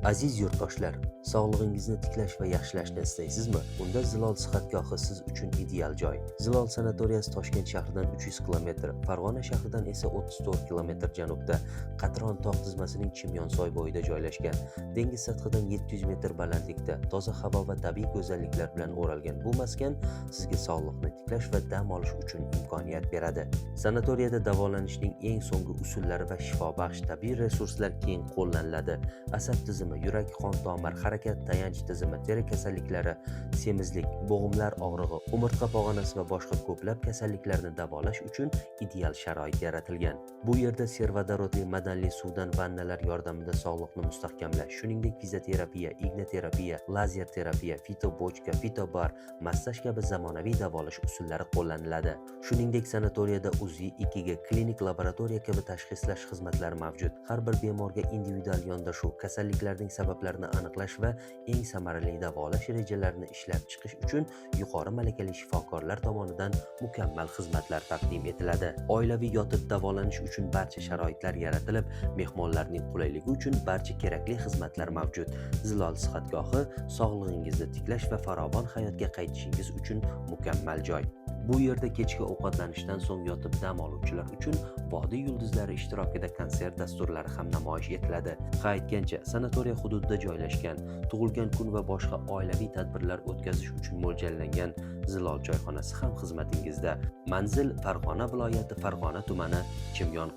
Aziz yurtdoshlar, sog'lig'ingizni tiklash va yaxshilashni istaysizmi? Unda Zilol sihatgohi siz uchun ideal joy. Zilol sanatoriyasi Toshkent shahridan 300 km, Farg'ona shahridan esa 34 km janubda, Qatron tog' tizmasining Chimyonsoy bo'yida joylashgan. Dengiz sathidan 700 metr balandlikda, toza havo va tabiiy go'zalliklar bilan o'ralgan bu maskan sizga sog'liqni tiklash va dam olish uchun imkoniyat beradi. Sanatoriyada davolanishning eng so'nggi usullari va shifobaxsh tabiiy resurslar keng qo'llaniladi. Asab tizimi, yurak, qon tomir, harakat, tayanch tizimi, teri kasalliklari, semizlik, bo'g'imlar og'rig'i, umurtqa pog'onasi va boshqa ko'plab kasalliklarni davolash uchun ideal sharoit yaratilgan. Bu yerda servodorodli madanli suvdan vannalar yordamida sog'liqni mustahkamlash, shuningdek fizioterapiya, igna terapiya, lazer terapiya, fitobochka, fitobar, massaj kabi zamonaviy davolash usullari qo'llaniladi. Shuningdek, sanatoriyada UZI, EKG, klinik laboratoriya kabi tashxislash xizmatlari mavjud. Har bir bemorga individual yondashuv, kasalliklarning sabablarini aniqlash va eng samarali davolash rejalarini ishlab chiqish uchun yuqori malakali shifokorlar tomonidan mukammal xizmatlar taqdim etiladi. Oilaviy yotib davolanish uchun barcha sharoitlar yaratilib, mehmonlarning qulayligi uchun barcha kerakli xizmatlar mavjud. Zilol sihatgohi sog'lig'ingizni tiklash va farovon hayotga qaytishingiz uchun mukammal joy. Bu yerda kechki ovqatlanishdan so'ng yotib dam oluvchilar uchun vodiy yulduzlari ishtirokida konsert dasturlari ham namoyish etiladi. Ha aytgancha, sanatoriya hududida joylashgan, tug'ilgan kun va boshqa oilaviy tadbirlar o'tkazish uchun mo'ljallangan Zilol choyxonasi ham xizmatingizda. Manzil: Farg'ona viloyati, Farg'ona tumani, Chimyon